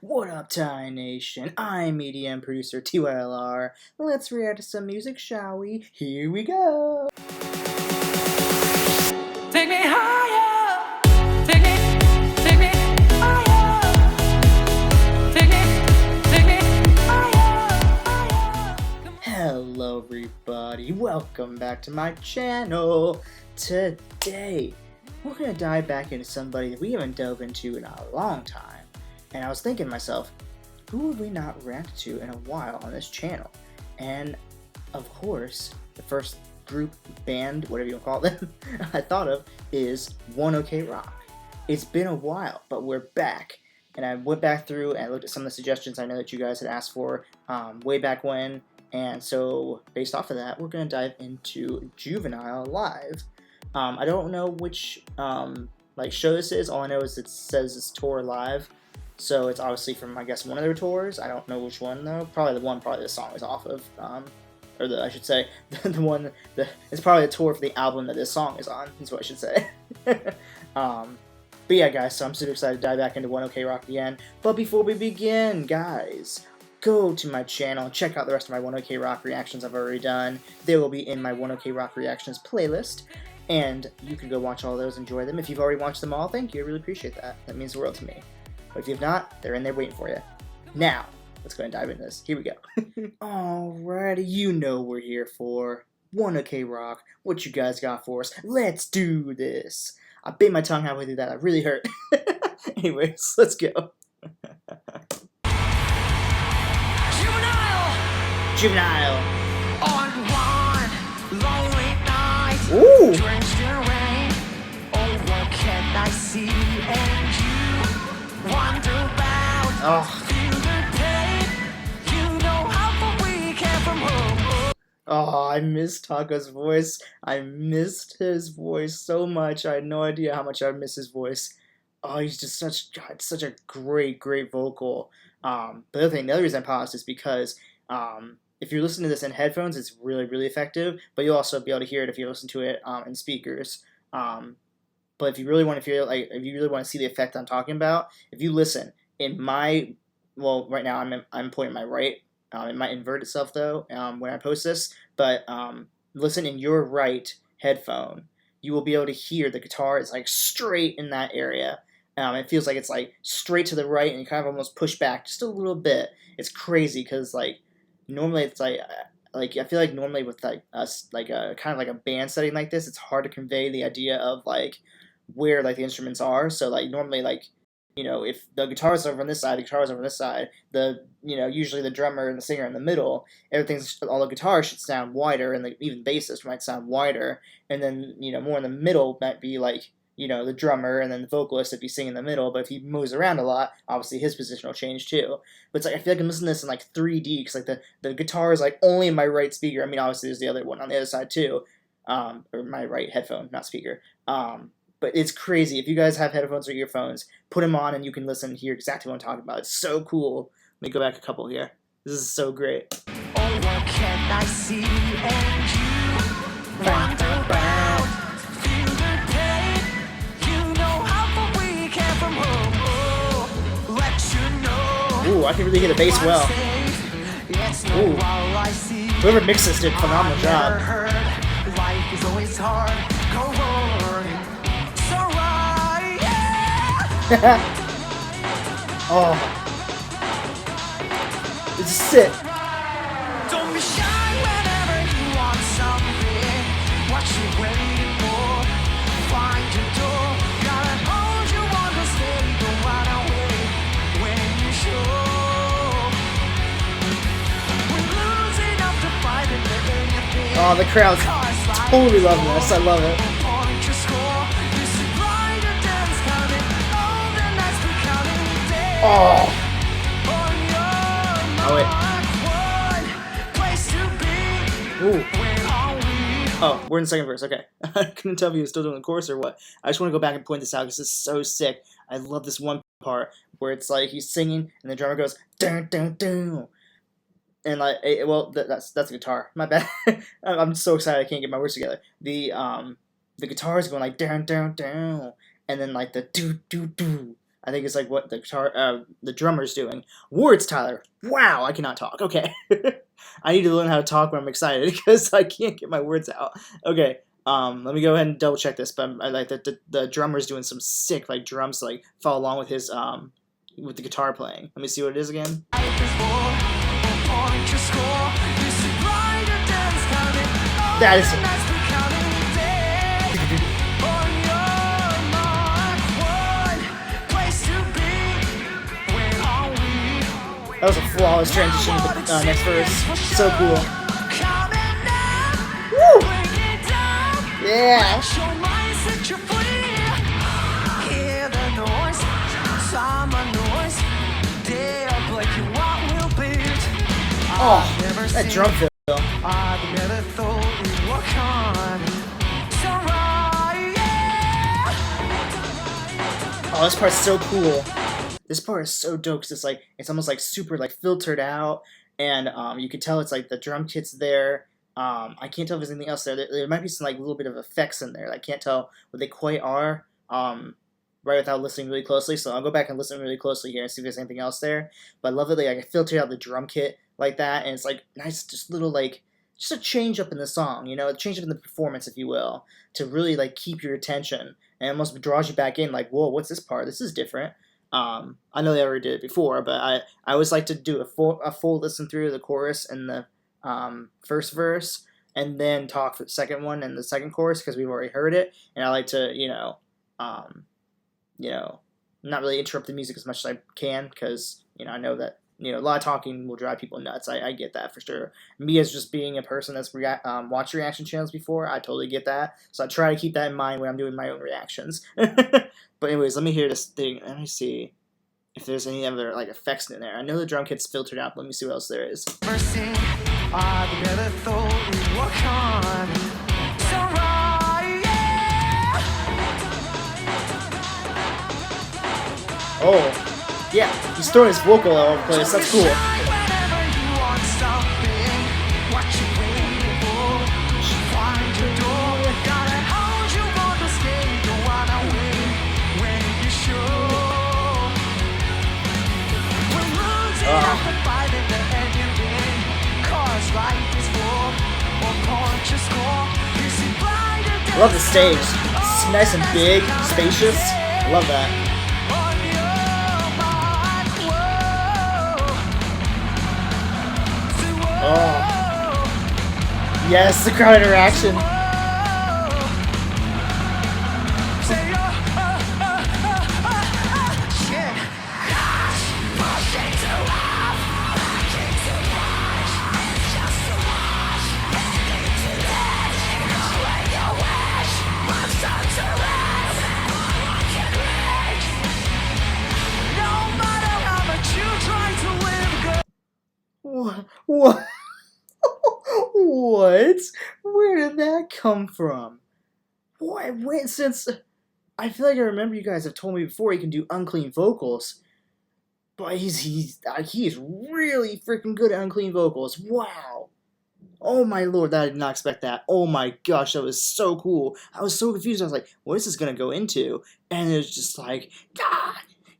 What up, Thai Nation? I'm EDM producer TYLR. Let's react to some music, shall we? Here we go! Take me higher, take me higher, take me higher. Hello everybody, welcome back to my channel. Today, we're gonna dive back into somebody that we haven't dove into in a long time. And I was thinking to myself, who have we not reacted to in a while on this channel? And of course, the first group, band, whatever you want to call them, I thought of is ONE OK ROCK. It's been a while, but we're back. And I went back through and looked at some of the suggestions I know that you guys had asked for way back when. And so, based off of that, we're going to dive into Juvenile Live. I don't know which show this is. All I know is it says it's tour live. So it's obviously from, I guess, one of their tours. I don't know which one, though. Probably the one the song is off of. I should say, it's probably a tour for the album that this song is on, is what I should say. But yeah, guys, so I'm super excited to dive back into ONE OK ROCK again. But before we begin, guys, go to my channel and check out the rest of my ONE OK ROCK reactions I've already done. They will be in my ONE OK ROCK reactions playlist. And you can go watch all those, enjoy them. If you've already watched them all, thank you. I really appreciate that. That means the world to me. But if you've not, they're in there waiting for you. Now, let's go and dive into this. Here we go. Alrighty, you know what we're here for. ONE OK ROCK. What you guys got for us? Let's do this. I bit my tongue halfway through that. That really hurt. Anyways, let's go. Juvenile. On one lonely night, Ooh. drenched in rain. Oh, what can I see? And you wonder about. Oh. Feel the pain. You know how far we came from home. Oh, I missed Taka's voice. I missed his voice so much. I had no idea how much I miss his voice. Oh, he's just such a great vocal. The other reason I paused is because if you're listening to this in headphones, it's really effective. But you'll also be able to hear it if you listen to it in speakers. But if you really want to feel if you really want to see the effect I'm talking about, if you listen in my, well, right now I'm pointing my right. It might invert itself though when I post this. But listen in your right headphone, you will be able to hear the guitar is like straight in that area. It feels like it's like straight to the right, and you kind of almost push back just a little bit. It's crazy because normally it's like I feel like normally with like us a kind of like a band setting like this, it's hard to convey the idea of like where like the instruments are. So like normally if the guitar is over on this side, the guitar is over on this side, usually the drummer and the singer in the middle, all the guitars should sound wider, and even bassist might sound wider, and then more in the middle might be like the drummer, and then the vocalist if he's singing in the middle. But if he moves around a lot, obviously his position will change too. But it's like I feel like I'm listening to this in like 3D because like the guitar is like only in my right speaker. I mean, obviously there's the other one on the other side too, or my right headphone, not speaker. But it's crazy. If you guys have headphones or earphones, put them on and you can listen and hear exactly what I'm talking about. It's so cool. Let me go back a couple here. This is so great. Oh, what can I see? And you wonder about. Feel the pain. You know how far we came from home. Oh, let you know. Ooh, I can really hear the bass well. Ooh. Whoever mixed this did a phenomenal job. Life is always hard. Go on. So right, yeah. Oh. This is sick. Don't be shy whenever you want something. What you waiting for? Find your door. Gotta hold you on the stay. Don't run away when you show. We're losing up to fight in the anything. Oh, the crowd's totally loving this. I love it. Oh. Oh wait. Ooh. Oh, we're in the second verse. Okay. I couldn't tell if he was still doing the chorus or what. I just want to go back and point this out because this is so sick. I love this one part where it's like he's singing and the drummer goes dun dun dun. And that's the guitar. My bad. I'm so excited I can't get my words together. The guitar is going like down down down, and then like the do do do I think it's like what the drummer's doing. Words, Tyler. Wow, I cannot talk. Okay, I need to learn how to talk when I'm excited because I can't get my words out. Okay, let me go ahead and double check this. But I like that the drummer's doing some sick like drums to, like follow along with his with the guitar playing. Let me see what it is again. That is. That was a flawless transition to the next verse. So cool. Woo! Yeah. Oh, that drum fill. Oh, this part's so cool. This part is so dope because it's like it's almost like super like filtered out, and you can tell it's like the drum kit's there. I can't tell if there's anything else there. There might be some like little bit of effects in there. I can't tell what they quite are right without listening really closely. So I'll go back and listen really closely here and see if there's anything else there. But I love that they like filtered out the drum kit like that, and it's like nice, just little like just a change up in the song, you know, a change up in the performance, if you will, to really like keep your attention and almost draws you back in. Like, whoa, what's this part? This is different. I know they already did it before, but I always like to do a full listen through the chorus and the first verse, and then talk for the second one and the second chorus because we've already heard it. And I like to, not really interrupt the music as much as I can because I know that a lot of talking will drive people nuts. I get that for sure. Me as just being a person that's watched reaction channels before, I totally get that. So I try to keep that in mind when I'm doing my own reactions. But anyways, let me hear this thing. Let me see if there's any other like effects in there. I know the drum kit's filtered out. Let me see what else there is. Oh, yeah, he's throwing his vocal all over the place. That's cool. I love the stage. It's nice and big, spacious. I love that. Oh. Yes, the crowd interaction. What? What? Where did that come from? What? Wait, since I feel like I remember you guys have told me before he can do unclean vocals, but he is really freaking good at unclean vocals. Wow. Oh my lord, I did not expect that. Oh my gosh, that was so cool. I was so confused. I was like, what is this gonna go into? And it was just like, die,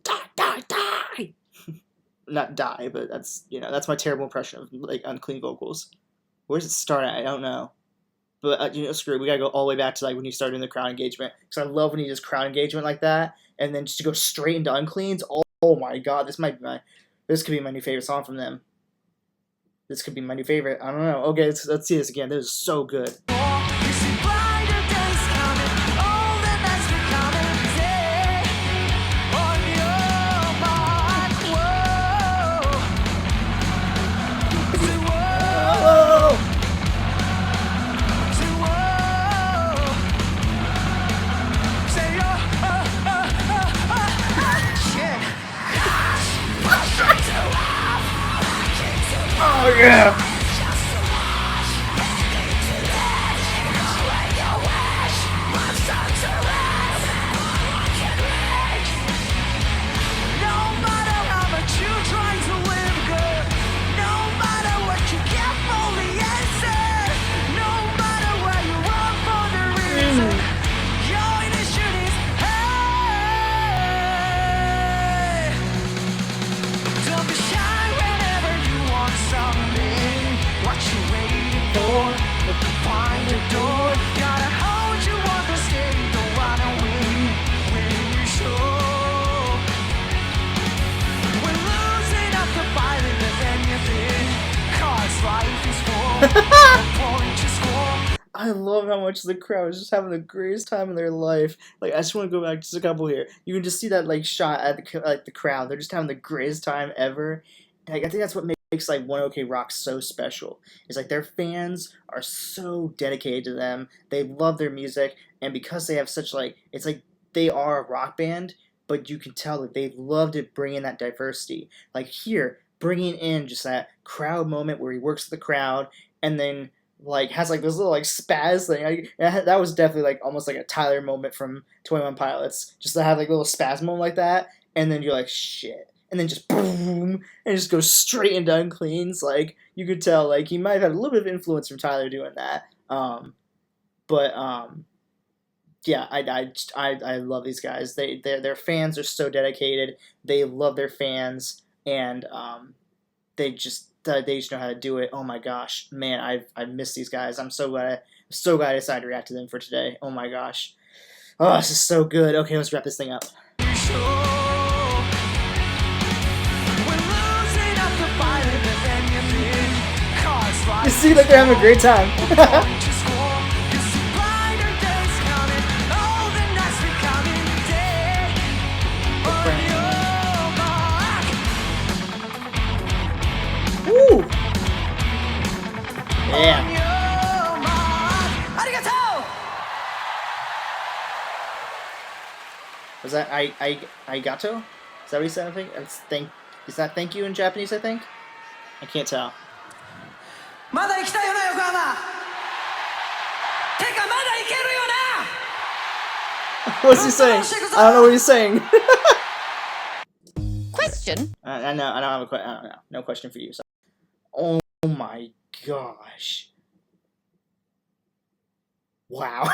die, die, die. Not die, but that's my terrible impression of like unclean vocals. Where does it start at? I don't know. But screw it. We gotta go all the way back to like when you start doing the crowd engagement, because I love when he does crowd engagement like that, and then just to go straight into uncleans. Oh my god, this could be my new favorite song from them. This could be my new favorite. I don't know. Okay, let's see this again. This is so good. Oh yeah! the door. Gotta hold you, want to stay, don't wanna win when you show. We're losing up the fight in the anything, 'cause life is full of point to score. I love how much the crowd is just having the greatest time in their life. Like, I just want to go back just a couple here. You can just see that like shot at the crowd. They're just having the greatest time ever. And, like, I think that's what makes like One OK Rock so special. It's like their fans are so dedicated to them. They love their music, and because they have such like, it's like they are a rock band, but you can tell that they love to bring in that diversity. Like here, bringing in just that crowd moment where he works with the crowd, and then like has like this little like spaz thing. That was definitely like almost like a Tyler moment from 21 Pilots, just to have like a little spaz moment like that, and then you're like shit, and then just boom, and it just goes straight into Unclean's. Like you could tell like he might have had a little bit of influence from Tyler doing that. But yeah, I love these guys. Their fans are so dedicated. They love their fans, and they just know how to do it. Oh my gosh, man, I miss these guys. I'm so glad I decided to react to them for today. Oh my gosh, oh, this is so good. Okay, let's wrap this thing up. You see, like they're having a great time. Woo! Yeah. Was that arigato? Is that what he said? I think it's Is that thank you in Japanese? I think. I can't tell. What's he saying? I don't know what he's saying. Question? I know. I don't have a question. I don't know. No question for you. So. Oh my gosh! Wow!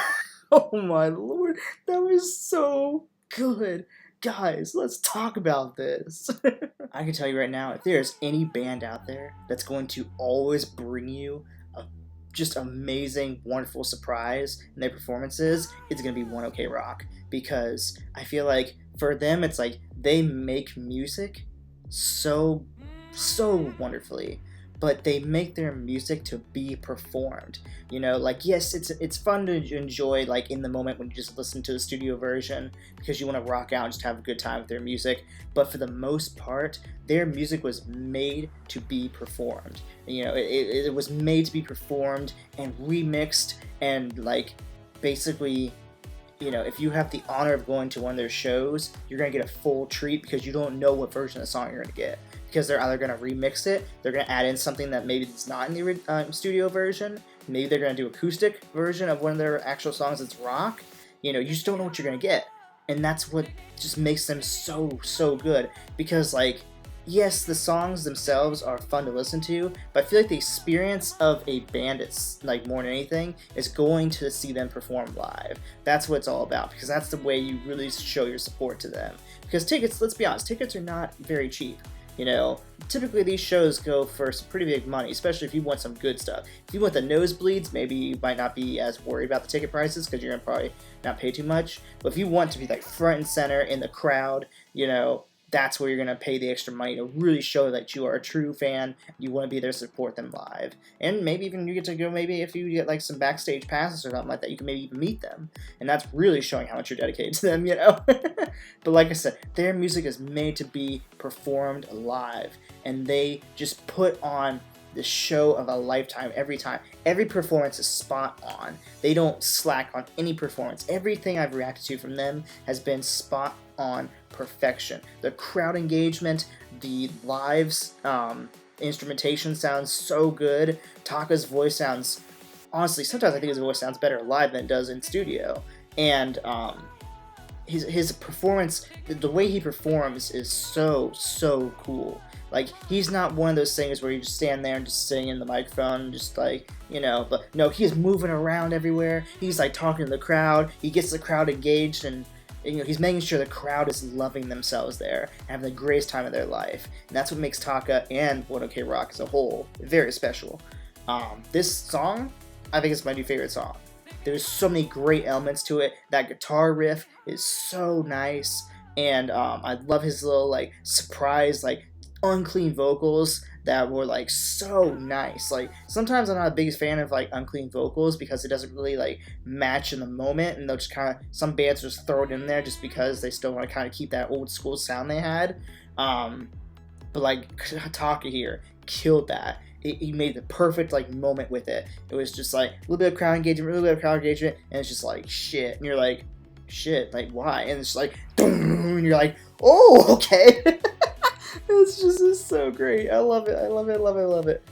Oh my lord! That was so good, guys. Let's talk about this. I can tell you right now, if there's any band out there that's going to always bring you a just amazing, wonderful surprise in their performances, it's gonna be One OK Rock, because I feel like for them, it's like they make music so wonderfully, but they make their music to be performed. You know, like yes, it's fun to enjoy like in the moment when you just listen to the studio version because you want to rock out and just have a good time with their music. But for the most part, their music was made to be performed. You know, it was made to be performed and remixed, and like basically, you know, if you have the honor of going to one of their shows, you're going to get a full treat because you don't know what version of the song you're going to get. Because they're either going to remix it, they're going to add in something that maybe it's not in the studio version, maybe they're going to do acoustic version of one of their actual songs that's rock. You know, you just don't know what you're going to get. And that's what just makes them so good. Because, like, yes, the songs themselves are fun to listen to, but I feel like the experience of a band, it's like more than anything, is going to see them perform live. That's what it's all about, because that's the way you really show your support to them. Because tickets, let's be honest, tickets are not very cheap. You know, typically these shows go for some pretty big money, especially if you want some good stuff. If you want the nosebleeds, maybe you might not be as worried about the ticket prices because you're going to probably not pay too much. But if you want to be like front and center in the crowd, you know, that's where you're going to pay the extra money to really show that you are a true fan. You want to be there to support them live. And maybe even you get to go, maybe if you get like some backstage passes or something like that, you can maybe even meet them. And that's really showing how much you're dedicated to them, you know? But like I said, their music is made to be performed live. And they just put on the show of a lifetime every time. Every performance is spot on. They don't slack on any performance. Everything I've reacted to from them has been spot on perfection. The crowd engagement, the lives, instrumentation sounds so good. Taka's voice sounds, honestly, sometimes I think his voice sounds better live than it does in studio. And his performance, the way he performs is so cool. Like, he's not one of those singers where you just stand there and just sing in the microphone and just like, you know, but no, he is moving around everywhere. He's like talking to the crowd. He gets the crowd engaged, and you know, he's making sure the crowd is loving themselves there and having the greatest time of their life. And that's what makes Taka and One OK Rock as a whole very special. This song, I think it's my new favorite song. There's so many great elements to it. That guitar riff is so nice, and I love his little like surprise like unclean vocals that were like so nice. Like sometimes I'm not the biggest fan of like unclean vocals because it doesn't really like match in the moment, and they'll just kind of some bands just throw it in there just because they still want to kind of keep that old school sound they had. But like Taka here killed that. He made the perfect like moment with it. It was just like a little bit of crowd engagement, and it's just like shit, and you're like, shit, like why? And it's like, and you're like, oh, okay. It's so great. I love it. I love it. I love it. I love it.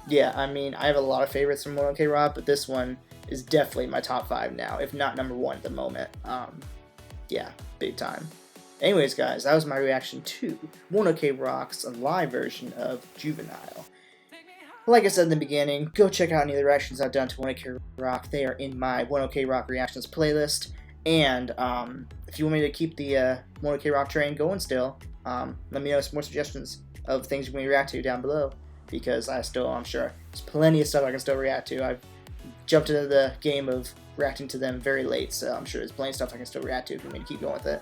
Yeah, I mean, I have a lot of favorites from ONE OK Rock, but this one is definitely my top 5 now, if not number 1 at the moment. Yeah, big time. Anyways, guys, that was my reaction to ONE OK Rock's live version of Juvenile. Like I said in the beginning, go check out any of the reactions I've done to ONE OK Rock. They are in my ONE OK Rock reactions playlist. And if you want me to keep the ONE OK Rock train going still, let me know some more suggestions of things you want me to react to down below. Because I'm sure, there's plenty of stuff I can still react to. I've jumped into the game of reacting to them very late, so I'm sure there's plenty of stuff I can still react to if you want me to keep going with it.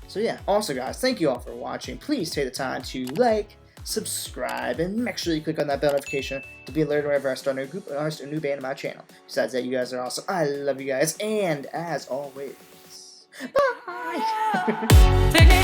So yeah, also guys, thank you all for watching. Please take the time to like, subscribe, and make sure you click on that bell notification to be alerted whenever I start a new group, or a new band on my channel. Besides that, you guys are awesome. I love you guys, and as always, bye!